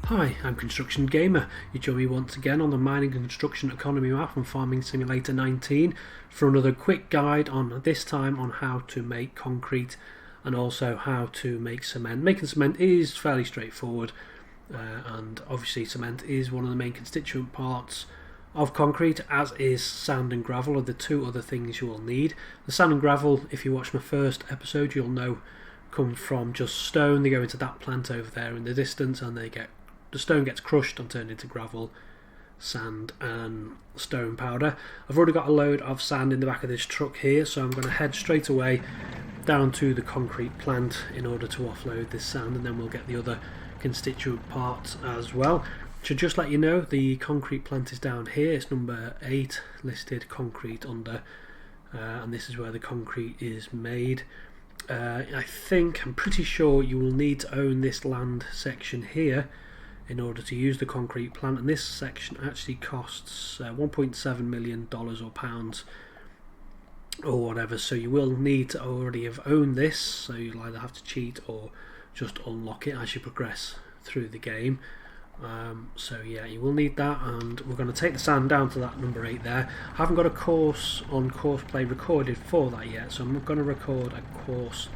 Hi, I'm Construction Gamer. You join me once again on the Mining and Construction Economy map from Farming Simulator 19 for another quick guide on this time on how to make concrete and also how to make cement. Making cement is fairly straightforward and obviously cement is one of the main constituent parts of concrete, as is sand and gravel are the two other things you will need. The sand and gravel, if you watch my first episode, you'll know come from just stone. They go into that plant over there in the distance and the stone gets crushed and turned into gravel, sand and stone powder. I've already got a load of sand in the back of this truck here, so I'm going to head straight away down to the concrete plant in order to offload this sand, and then we'll get the other constituent parts as well. Should just let you know the concrete plant is down here. It's number 8 listed concrete under, and this is where the concrete is made. I'm pretty sure you will need to own this land section here in order to use the concrete plant, and this section actually costs $1.7 million or pounds or whatever, so you will need to already have owned this, so you'll either have to cheat or just unlock it as you progress through the game. So yeah, you will need that, and we're going to take the sand down to that number 8 there. I haven't got a course on Courseplay recorded for that yet, so I'm going to record a course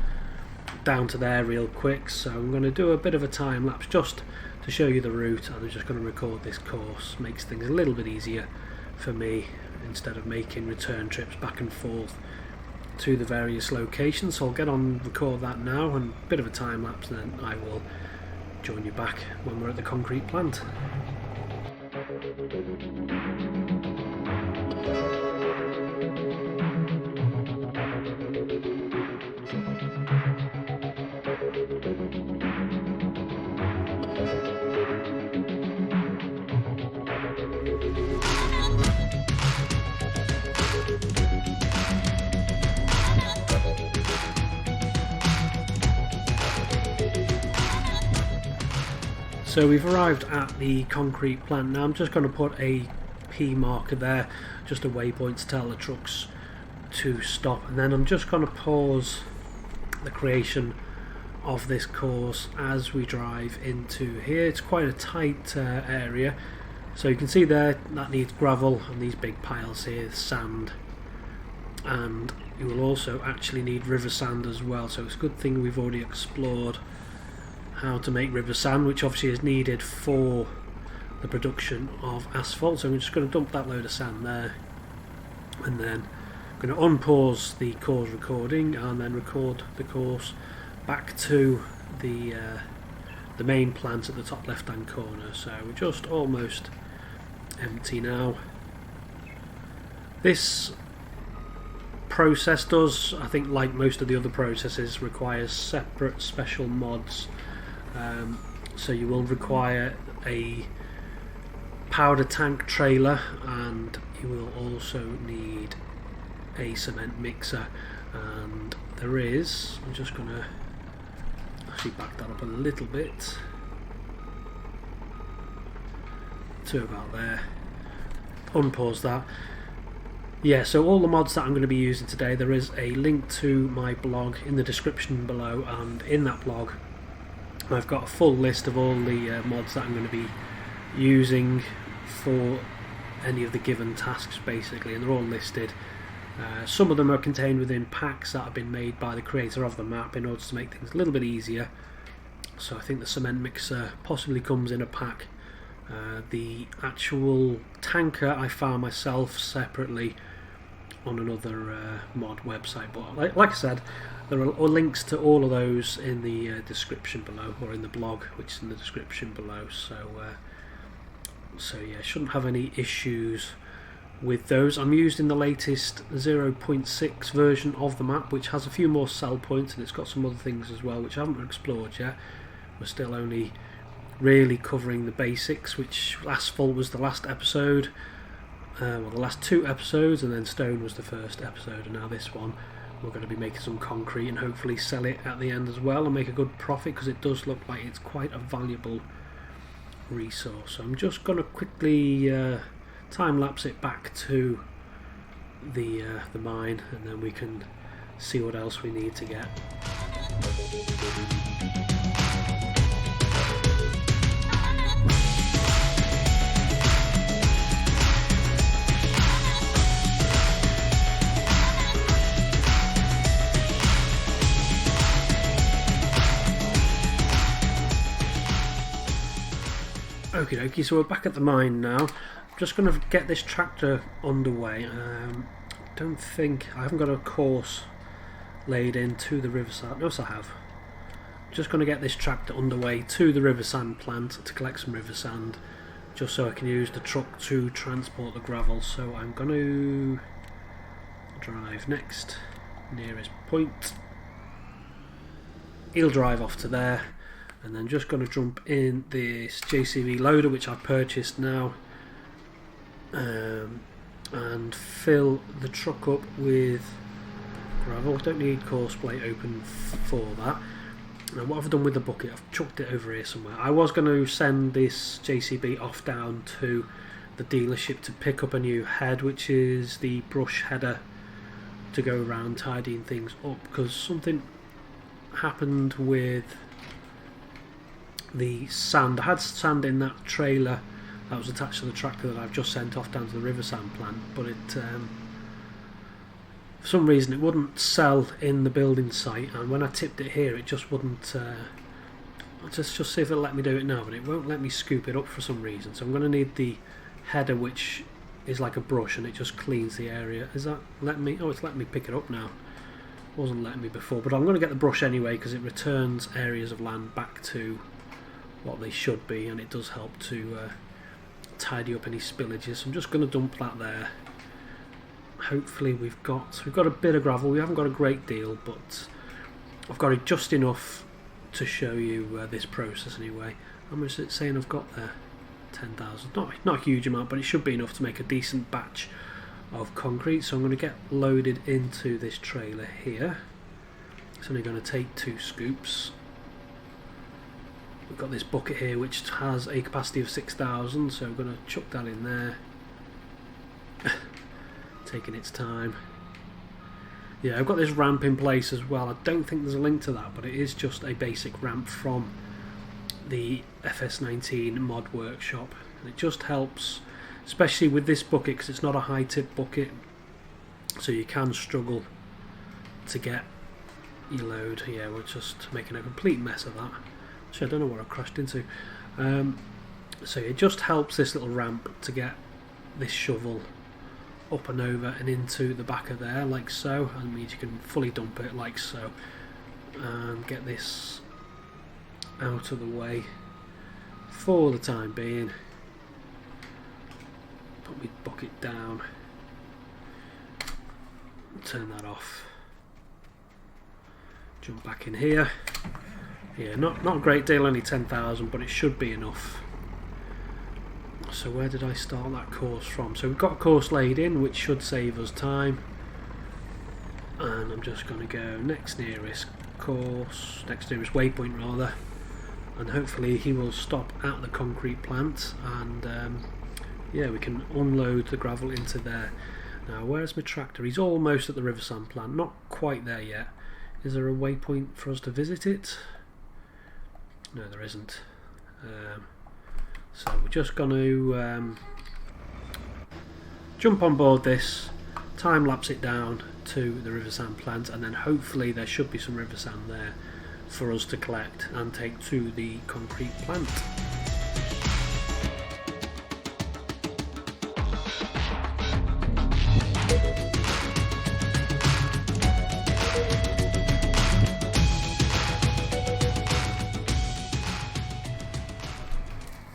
down to there real quick. So I'm going to do a bit of a time lapse just to show you the route, and I'm just going to record this course. Makes things a little bit easier for me instead of making return trips back and forth to the various locations. So I'll get on, record that now, and a bit of a time lapse, and then I will join you back when we're at the concrete plant. So we've arrived at the concrete plant. Now I'm just going to put a P marker there, just a waypoint to tell the trucks to stop, and then I'm just going to pause the creation of this course as we drive into here. It's quite a tight area, so you can see there that needs gravel, and these big piles here, sand, and you will also actually need river sand as well, so it's a good thing we've already explored how to make river sand, which obviously is needed for the production of asphalt. So we're just going to dump that load of sand there, and then I'm going to unpause the course recording and then record the course back to the main plant at the top left hand corner. So we're just almost empty now. This process does, I think, like most of the other processes, requires separate special mods. So you will require a powder tank trailer, and you will also need a cement mixer, and there is, I'm just going to actually back that up a little bit to about there, unpause that. Yeah, so all the mods that I'm going to be using today, there is a link to my blog in the description below, and in that blog I've got a full list of all the mods that I'm going to be using for any of the given tasks basically, and they're all listed. Some of them are contained within packs that have been made by the creator of the map in order to make things a little bit easier. So I think the cement mixer possibly comes in a pack. The actual tanker I found myself separately on another mod website, but like I said, there are links to all of those in the description below, or in the blog, which is in the description below. So yeah, shouldn't have any issues with those. I'm using the latest 0.6 version of the map, which has a few more cell points, and it's got some other things as well which I haven't explored yet. We're still only really covering the basics, which asphalt was the last episode, well, the last 2 episodes, and then stone was the first episode, and now this one we're going to be making some concrete and hopefully sell it at the end as well and make a good profit, because it does look like it's quite a valuable resource. So I'm just going to quickly time lapse it back to the mine, and then we can see what else we need to get. Okie dokie, so we're back at the mine now. I'm just going to get this tractor underway. Don't think I haven't got a course laid into the riverside. No, yes, I have. Just going to get this tractor underway to the river sand plant to collect some river sand, just so I can use the truck to transport the gravel. So I'm going to drive next nearest point. He'll drive off to there, and then just going to jump in this JCB loader which I've purchased now, and fill the truck up with gravel. Don't need course plate open for that. And what I've done with the bucket, I've chucked it over here somewhere. I was going to send this JCB off down to the dealership to pick up a new head, which is the brush header, to go around tidying things up, because something happened with the sand. I had sand in that trailer that was attached to the tractor that I've just sent off down to the river sand plant, but it for some reason it wouldn't sell in the building site, and when I tipped it here it just wouldn't. I'll just see if it'll let me do it now, but it won't let me scoop it up for some reason. So I'm going to need the header, which is like a brush and it just cleans the area. Is that letting me? Oh, it's letting me pick it up now. It wasn't letting me before, but I'm going to get the brush anyway because it returns areas of land back to what they should be, and it does help to tidy up any spillages. So I'm just going to dump that there. Hopefully we've got a bit of gravel. We haven't got a great deal, but I've got it just enough to show you this process anyway. How much is it saying I've got there? 10,000. Not a huge amount, but it should be enough to make a decent batch of concrete. So I'm going to get loaded into this trailer here. It's only going to take 2 scoops. We've got this bucket here which has a capacity of 6,000, so I'm going to chuck that in there. Taking its time. Yeah, I've got this ramp in place as well. I don't think there's a link to that, but it is just a basic ramp from the FS19 mod workshop, and it just helps, especially with this bucket, because it's not a high tip bucket, so you can struggle to get your load. Yeah, we're just making a complete mess of that. Actually, I don't know what I crashed into. So it just helps, this little ramp, to get this shovel up and over and into the back of there, like so, and means you can fully dump it like so, and get this out of the way for the time being. Put my bucket down, turn that off, jump back in here. Yeah, not a great deal, only 10,000, but it should be enough. So where did I start that course from? So we've got a course laid in, which should save us time, and I'm just going to go next nearest waypoint rather, and hopefully he will stop at the concrete plant, and yeah, we can unload the gravel into there. Now where's my tractor? He's almost at the river sand plant, not quite there yet. Is there a waypoint for us to visit it? No, there isn't. So we're just going to jump on board this, time lapse it down to the river sand plant, and then hopefully there should be some river sand there for us to collect and take to the concrete plant.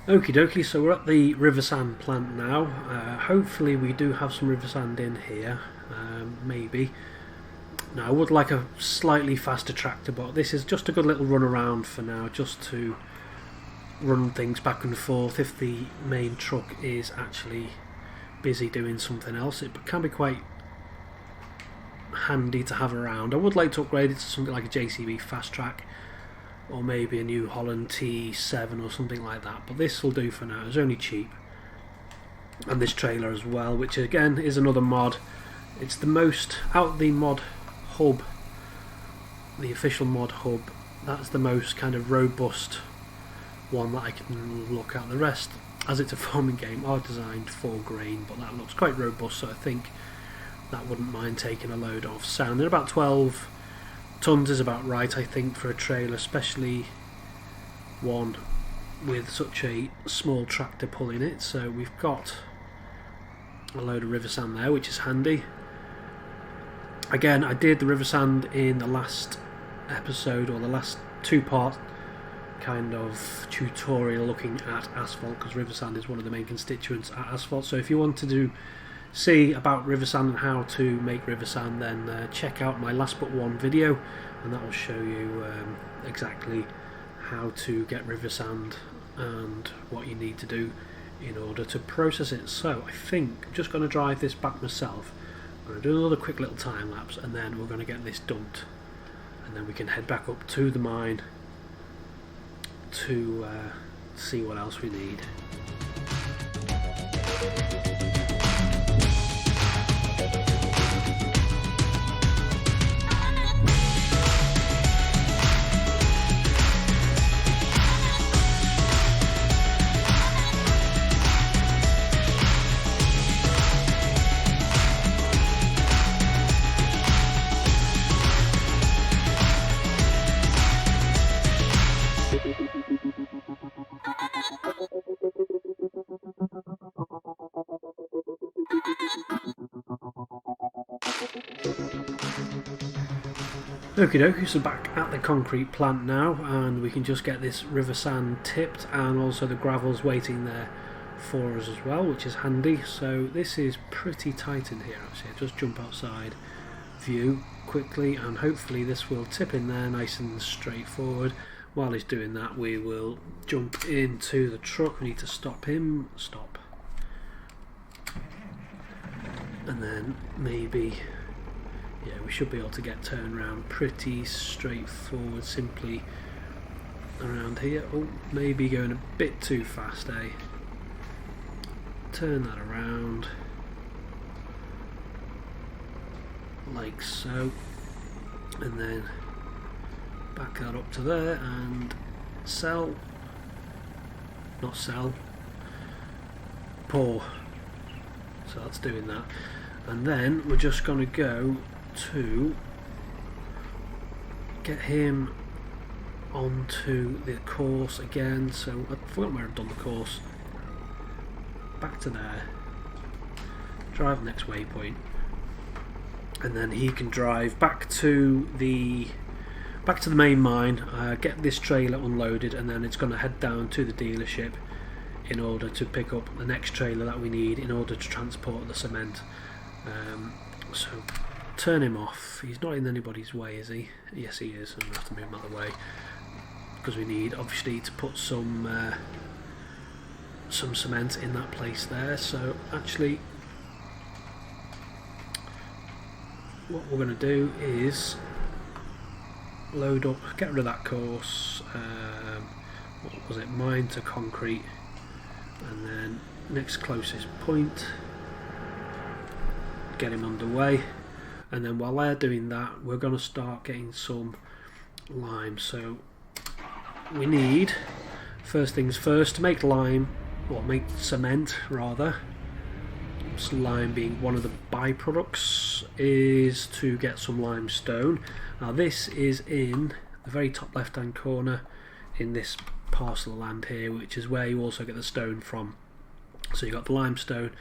Okie dokie, so we're at the river sand plant now. Hopefully we do have some river sand in here, maybe. Now I would like a slightly faster tractor, but this is just a good little run around for now, just to run things back and forth if the main truck is actually busy doing something else. It can be quite handy to have around. I would like to upgrade it to something like a JCB fast track, or maybe a New Holland T7 or something like that, but this will do for now. It's only cheap. And this trailer as well, which again is another mod. It's the most, out of the mod hub, the official mod hub, that's the most kind of robust one that I can look at. The rest, as it's a farming game, are designed for grain, but that looks quite robust, so I think that wouldn't mind taking a load of sand. They're about 12 tons is about right, I think, for a trailer, especially one with such a small tractor pulling it. So we've got a load of river sand there, which is handy. Again, I did the river sand in the last episode, or the last two-part kind of tutorial looking at asphalt, because river sand is one of the main constituents at asphalt. So if you wanted to see about river sand and how to make river sand, then check out my last but one video, and that will show you exactly how to get river sand and what you need to do in order to process it. So I think I'm just going to drive this back myself. I'm going to do another quick little time lapse, and then we're going to get this dumped, and then we can head back up to the mine to see what else we need. Okie dokie, so back at the concrete plant now, and we can just get this river sand tipped, and also the gravel's waiting there for us as well, which is handy. So this is pretty tight in here actually. I'll just jump outside view quickly, and hopefully this will tip in there nice and straightforward. While he's doing that, we will jump into the truck. We need to stop him, stop, and then maybe, yeah, we should be able to get turned around pretty straightforward, simply around here. Oh, maybe going a bit too fast, eh? Turn that around, like so, and then back that up to there, and sell, not sell, pour. So that's doing that. And then we're just going to go to get him onto the course again. So I've forgotten where I've done the course. Back to there, drive next waypoint, and then he can drive back to the main mine, get this trailer unloaded, and then it's going to head down to the dealership in order to pick up the next trailer that we need in order to transport the cement. So turn him off. He's not in anybody's way, is he? Yes, he is. I'm going to have to move him out of the way, because we need obviously to put some cement in that place there. So actually what we're going to do is load up, get rid of that course, what was it, mine to concrete, and then next closest point, get him underway. And then while they're doing that, we're going to start getting some lime. So we need, first things first, to make lime, or make cement rather, so lime being one of the byproducts, is to get some limestone. Now this is in the very top left hand corner in this parcel of land here, which is where you also get the stone from. So you've got the limestone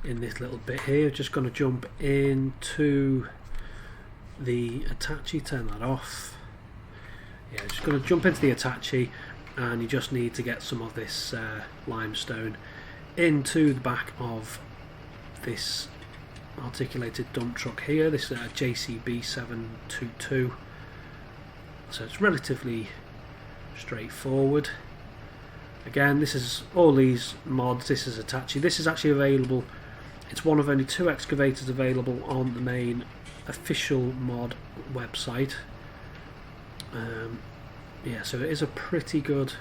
in this little bit here. Just going to jump into the Attache, turn that off. Yeah, just going to jump into the Attache, and you just need to get some of this limestone into the back of this articulated dump truck here. This JCB 722. So it's relatively straightforward. Again, this is all these mods. This is Attache. This is actually available. It's one of only 2 excavators available on the main official mod website. Yeah, so it is a pretty good.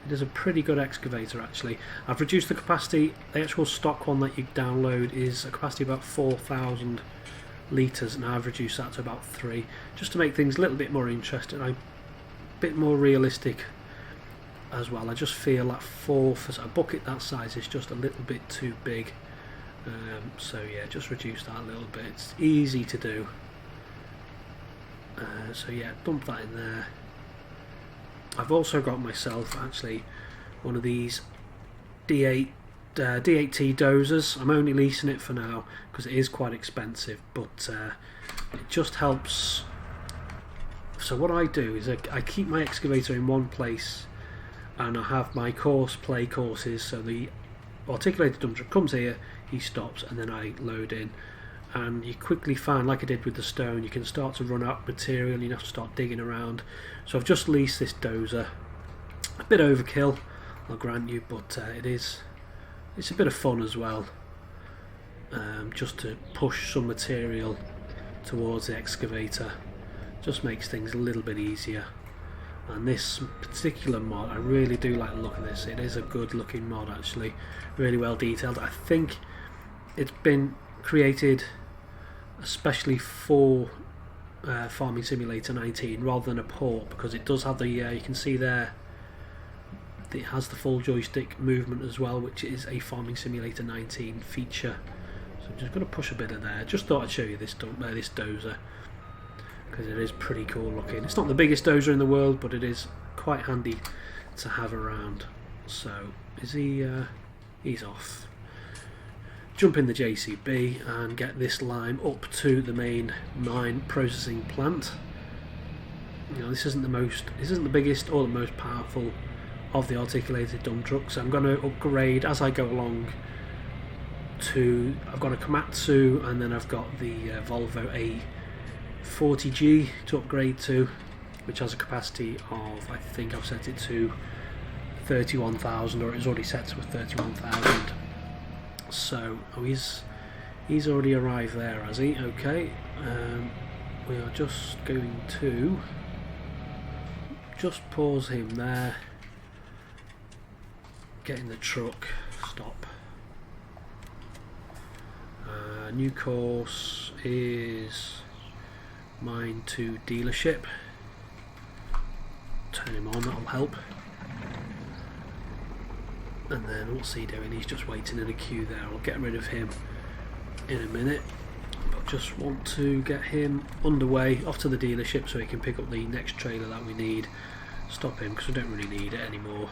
It is a pretty good excavator actually. I've reduced the capacity. The actual stock one that you download is a capacity of about 4,000 litres, and I've reduced that to about 3, just to make things a little bit more interesting, a bit more realistic as well. I just feel that 4 for a bucket that size is just a little bit too big. So yeah, just reduce that a little bit. It's easy to do. So yeah, dump that in there. I've also got myself actually one of these D8T dozers. I'm only leasing it for now because it is quite expensive, but it just helps. So what I do is I keep my excavator in one place, and I have my play courses. So the articulated dump truck comes here, he stops, and then I load in. And you quickly find, like I did with the stone, you can start to run out material and you have to start digging around. So I've just leased this dozer. A bit overkill, I'll grant you, but it's a bit of fun as well. Just to push some material towards the excavator. Just makes things a little bit easier. And this particular mod, I really do like the look of this. It is a good looking mod actually, really well detailed. I think it's been created especially for Farming Simulator 19 rather than a port, because it does have the you can see there it has the full joystick movement as well, which is a Farming Simulator 19 feature. So I'm just going to push a bit of there. Just thought I'd show you this dozer because it is pretty cool looking. It's not the biggest dozer in the world, but it is quite handy to have around. So is he's off. Jump in the JCB and get this lime up to the main mine processing plant. You know, this isn't the biggest or the most powerful of the articulated dump trucks. I'm going to upgrade as I go along to, I've got a Komatsu and then I've got the Volvo A40G to upgrade to, which has a capacity of, I think I've set it to 31,000, or it's already set to 31,000. So he's already arrived there, has he? Okay, we are just going to just pause him there, get in the truck, stop. New course is mine to dealership. Turn him on, that'll help. And then what's he doing? He's just waiting in a queue there. I'll get rid of him in a minute, but just want to get him underway off to the dealership so he can pick up the next trailer that we need. Stop him because we don't really need it anymore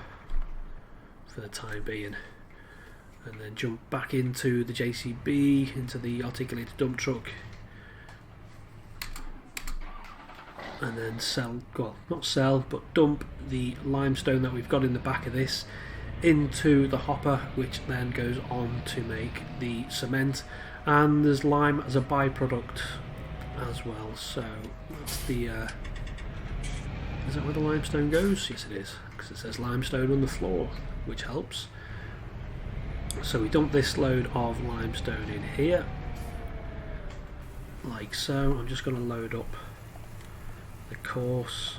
for the time being. And then jump back into the JCB, into the articulated dump truck, and then dump the limestone that we've got in the back of this into the hopper, which then goes on to make the cement, and there's lime as a byproduct as well. So that's the is that where the limestone goes? Yes it is, because it says limestone on the floor, which helps. So we dump this load of limestone in here like so. I'm just going to load up the course.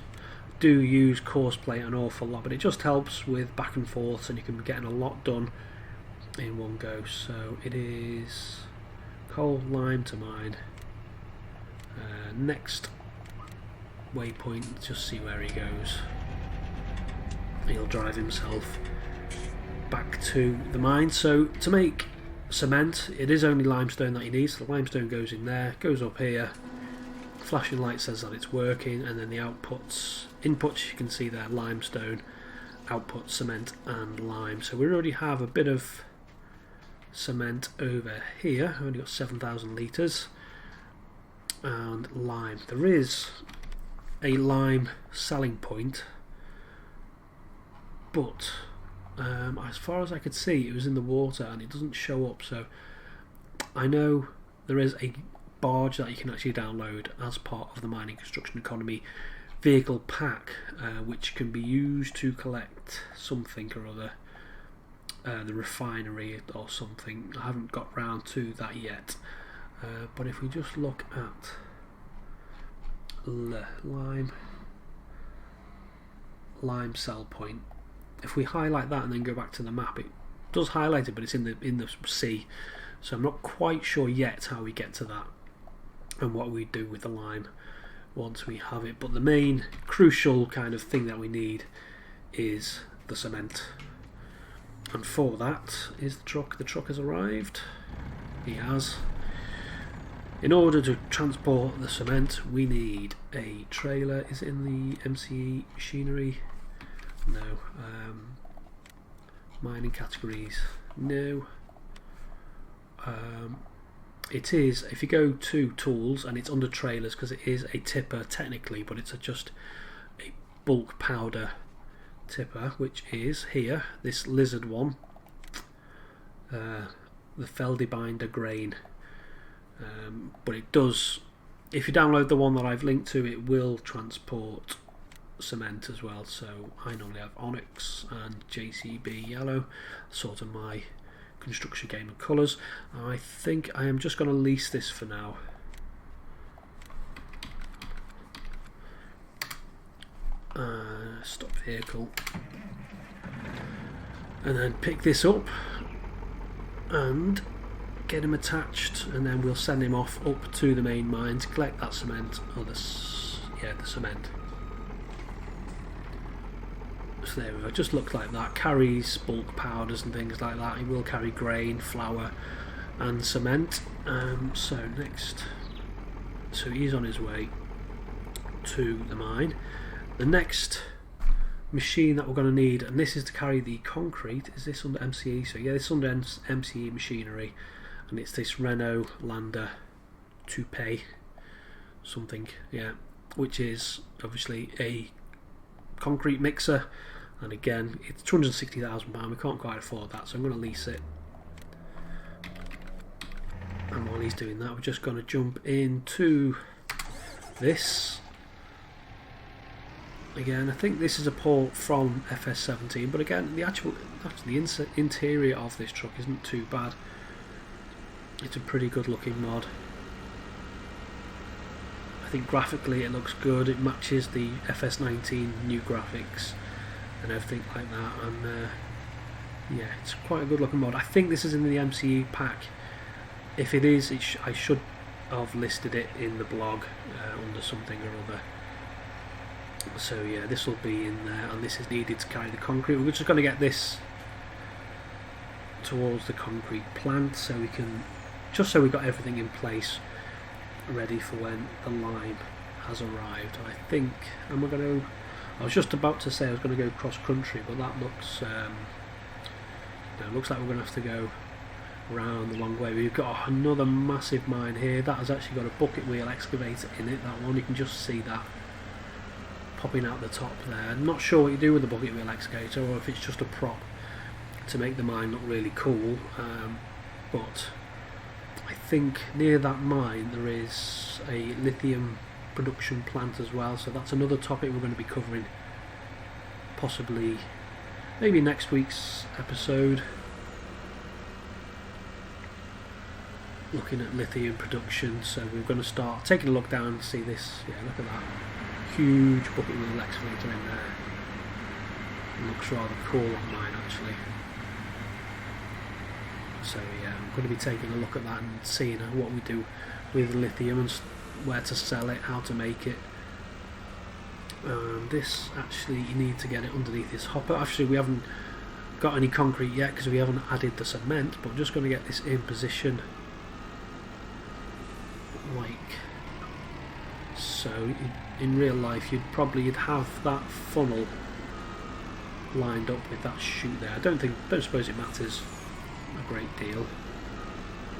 Do use course play an awful lot, but it just helps with back and forth and you can be getting a lot done in one go. So it is coal, lime to mine. Next waypoint, just see where he goes. He'll drive himself back to the mine. So to make cement, it is only limestone that he needs. So the limestone goes in there, goes up here. Flashing light says that it's working, and then the inputs you can see there, limestone, output cement and lime. So we already have a bit of cement over here. I've only got 7,000 litres, and lime. There is a lime selling point, but as far as I could see it was in the water and it doesn't show up. So I know there is a barge that you can actually download as part of the Mining Construction Economy vehicle pack, which can be used to collect something or other, the refinery or something. I haven't got round to that yet, but if we just look at lime sell point, if we highlight that and then go back to the map, it does highlight it, but it's in the sea, so I'm not quite sure yet how we get to that and what we do with the lime once we have it. But the main crucial kind of thing that we need is the cement, and for that is the truck. The truck has arrived. He has. In order to transport the cement we need a trailer. Is it in the MCE machinery? No. Mining categories, no. It is, if you go to tools, and it's under trailers because it is a tipper technically, but it's just a bulk powder tipper, which is here, this lizard one, the Feldebinder grain. But it does, if you download the one that I've linked to, it will transport cement as well. So I normally have onyx and JCB yellow, sort of my construction game of colours. I think I am just going to lease this for now. Stop vehicle, and then pick this up and get him attached, and then we'll send him off up to the main mine to collect that cement, or the cement. So there we go, it just looks like that. Carries bulk powders and things like that. He will carry grain, flour and cement. So next, so he's on his way to the mine. The next machine that we're going to need, and this is to carry the concrete, is this under MCE? So yeah, it's under MCE machinery, and it's this Renault Lander Toupe something, yeah, which is obviously a concrete mixer, and again it's £260,000. We can't quite afford that, so I'm going to lease it. And while he's doing that, we're just going to jump into this. Again, I think this is a port from FS19, but again, the interior of this truck isn't too bad. It's a pretty good looking mod. I think graphically it looks good. It matches the FS19 new graphics and everything like that, and yeah, it's quite a good looking mod. I think this is in the MCE pack. If it is, I should have listed it in the blog under something or other. So yeah, this will be in there, and this is needed to carry the concrete. We're just going to get this towards the concrete plant, so we can, just so we've got everything in place ready for when the lime has arrived. I think, and we're going to, I was just about to say I was going to go cross country, but that looks no, looks like we're going to have to go round the long way. We've got another massive mine here that has actually got a bucket wheel excavator in it. That one, you can just see that popping out the top there. I'm not sure what you do with the bucket wheel excavator, or if it's just a prop to make the mine look really cool, but I think near that mine there is a lithium production plant as well, so that's another topic we're going to be covering possibly maybe next week's episode, looking at lithium production. So we're going to start taking a look down and see this. Yeah, look at that huge bucket wheel excavator in there. It looks rather cool on mine actually. So yeah, I'm going to be taking a look at that and seeing what we do with lithium and where to sell it, how to make it. This actually, you need to get it underneath this hopper. Actually, we haven't got any concrete yet because we haven't added the cement, but I'm just going to get this in position like so. In real life, you'd have that funnel lined up with that chute there. I don't suppose it matters a great deal,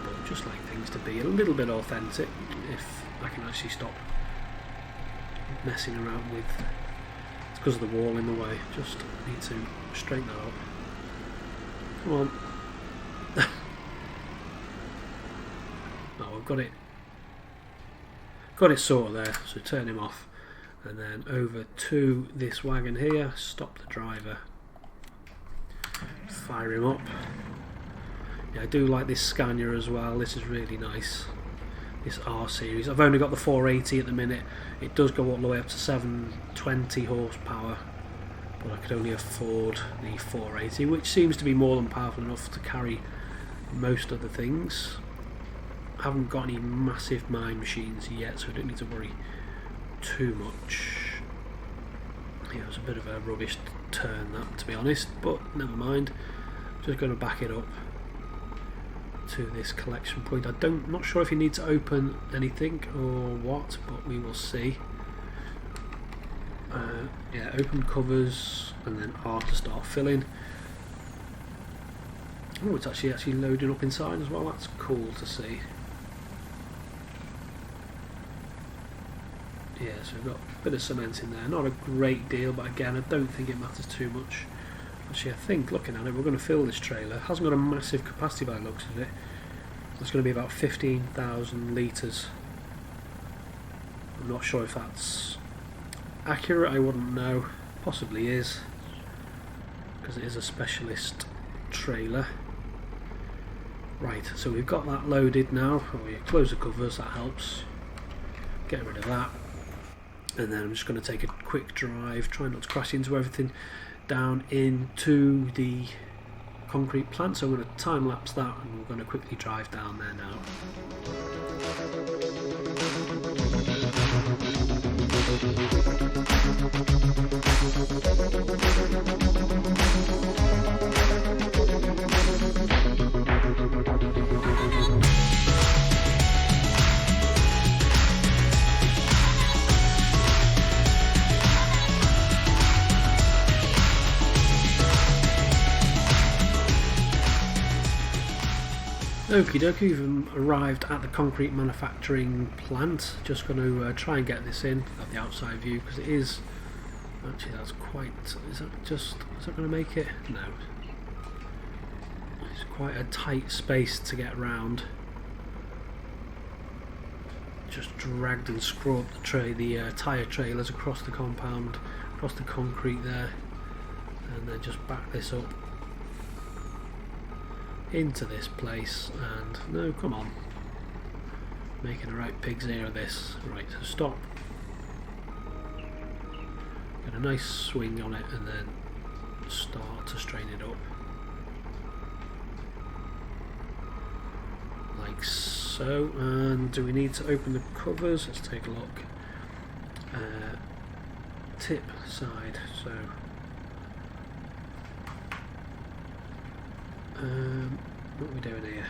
but I'd just like things to be a little bit authentic. If I can actually stop messing around with, it's because of the wall in the way. Just need to straighten that up. Come on. Oh, I've got it sorted there. So turn him off, and then over to this wagon here, stop the driver, fire him up. Yeah, I do like this Scania as well. This is really nice, this R series. I've only got the 480 at the minute. It does go all the way up to 720 horsepower, but I could only afford the 480, which seems to be more than powerful enough to carry most of the things. I haven't got any massive mine machines yet, so I don't need to worry too much. Yeah, it was a bit of a rubbish turn that, to be honest, but never mind. Just going to back it up to this collection point. Not sure if you need to open anything or what, but we will see. Yeah, open covers and then R to start filling. Oh, it's actually loading up inside as well. That's cool to see. Yeah, so we've got a bit of cement in there. Not a great deal, but again, I don't think it matters too much. Actually, I think, looking at it, we're going to fill this trailer. It hasn't got a massive capacity by the looks of it. It's going to be about 15,000 litres. I'm not sure if that's accurate, I wouldn't know. Possibly is, because it is a specialist trailer. Right, so we've got that loaded now. Oh, you close the covers, that helps. Get rid of that. And then I'm just going to take a quick drive, try not to crash into everything, down into the concrete plant. So I'm going to time lapse that, and we're going to quickly drive down there now. Okie dokie, we've arrived at the concrete manufacturing plant. Just going to try and get this in at the outside view, because it is actually, that's quite, is that going to make it? No, it's quite a tight space to get around. Just dragged and scrubbed the tyre trailers across the compound, across the concrete there, and then just back this up into this place. And no, come on, making a right pig's ear of this. Right, so stop, get a nice swing on it, and then start to strain it up like so. And do we need to open the covers? Let's take a look. Tip side, so what are we doing here?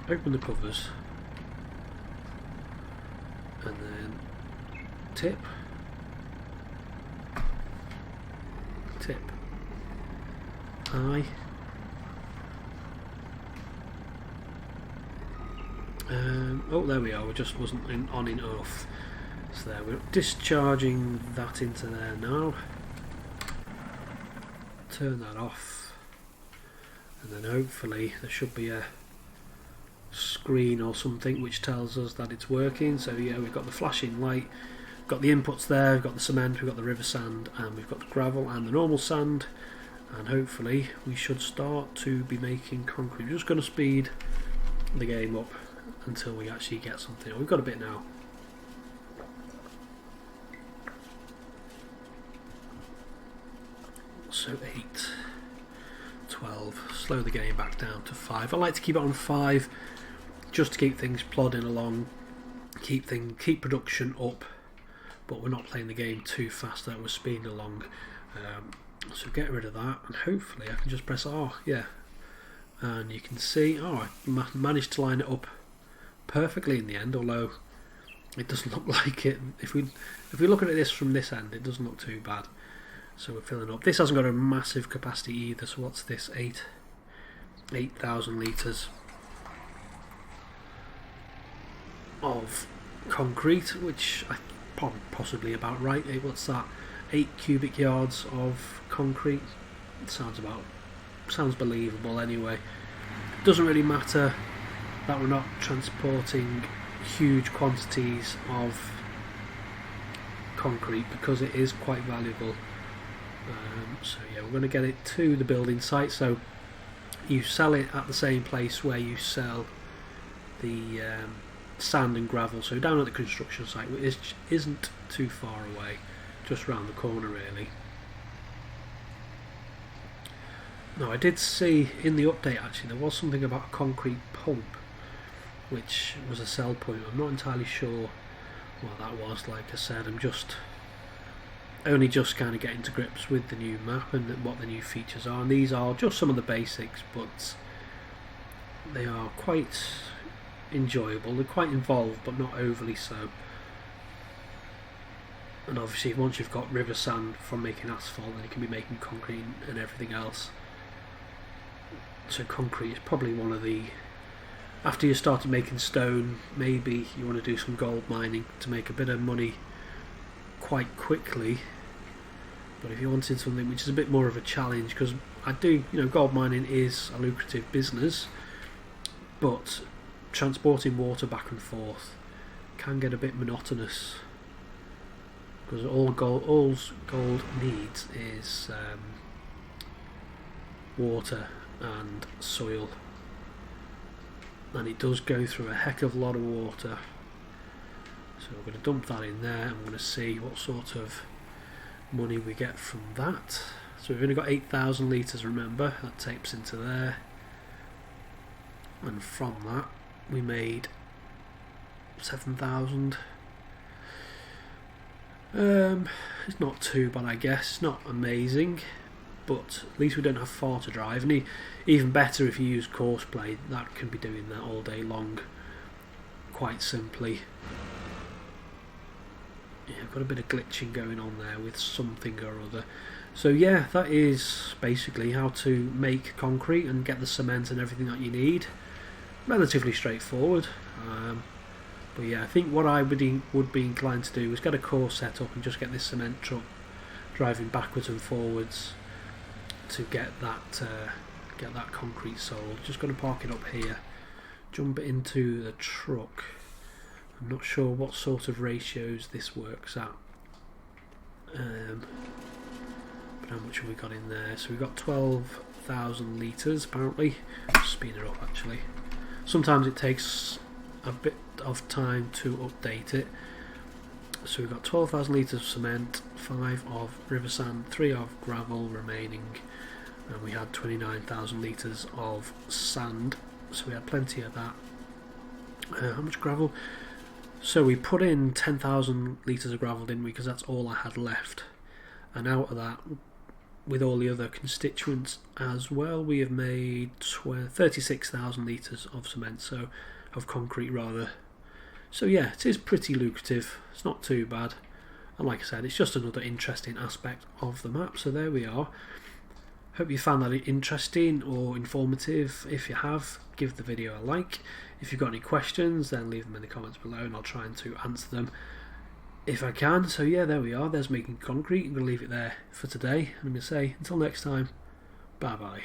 Open the covers, and then tip, eye, oh, there we are. We just wasn't on enough. So there, we're discharging that into there now. Turn that off, and then hopefully there should be a screen or something which tells us that it's working. So yeah, we've got the flashing light, got the inputs there, we've got the cement, we've got the river sand, and we've got the gravel and the normal sand, and hopefully we should start to be making concrete. We're just going to speed the game up until we actually get something. We've got a bit now. So 8, 12, slow the game back down to 5. I like to keep it on 5 just to keep things plodding along, keep production up, but we're not playing the game too fast that we're speeding along. So get rid of that, and hopefully I can just press R, yeah, and you can see, oh, I managed to line it up perfectly in the end, although it doesn't look like it. If we look at this from this end, it doesn't look too bad. So we're filling up. This hasn't got a massive capacity either, so what's this? 8,000 litres of concrete, which I possibly about right. What's that? 8 cubic yards of concrete. It sounds believable anyway. Doesn't really matter that we're not transporting huge quantities of concrete, because it is quite valuable. So yeah, we're going to get it to the building site. So you sell it at the same place where you sell the sand and gravel, so down at the construction site, which isn't too far away, just round the corner really. Now, I did see in the update actually there was something about a concrete pump, which was a sell point. I'm not entirely sure what that was. Like I said, I'm only just kind of getting to grips with the new map and what the new features are, and these are just some of the basics, but they are quite enjoyable. They're quite involved, but not overly so. And obviously once you've got river sand from making asphalt, then you can be making concrete and everything else. So concrete is probably one of the, after you started making stone, maybe you want to do some gold mining to make a bit of money quite quickly. But if you wanted something which is a bit more of a challenge, because I do, gold mining is a lucrative business, but transporting water back and forth can get a bit monotonous, because all gold needs is water and soil, and it does go through a heck of a lot of water. So we're going to dump that in there, and we're going to see what sort of money we get from that. So we've only got 8,000 litres, remember, that tapes into there, and from that we made 7,000. It's not too bad, I guess. Not amazing, but at least we don't have far to drive, and even better if you use course play, that can be doing that all day long quite simply. Yeah, I've got a bit of glitching going on there with something or other. So yeah, that is basically how to make concrete and get the cement and everything that you need. Relatively straightforward. But yeah, I think what I would be inclined to do is get a course set up and just get this cement truck driving backwards and forwards to get that concrete sold. Just going to park it up here, jump it into the truck. I'm not sure what sort of ratios this works at, but how much have we got in there? So we've got 12,000 litres apparently. Speed it up actually. Sometimes it takes a bit of time to update it. So we've got 12,000 litres of cement, 5 of river sand, 3 of gravel remaining, and we had 29,000 litres of sand, so we had plenty of that. How much gravel? So we put in 10,000 litres of gravel, didn't we, because that's all I had left, and out of that, with all the other constituents as well, we have made 36,000 litres of cement, so of concrete rather. So yeah, it is pretty lucrative, it's not too bad, and like I said, it's just another interesting aspect of the map. So there we are. Hope you found that interesting or informative. If you have, give the video a like. If you've got any questions, then leave them in the comments below and I'll try to answer them if I can. So yeah, there we are, there's making concrete. I'm going to leave it there for today, and I'm going to say until next time, bye bye.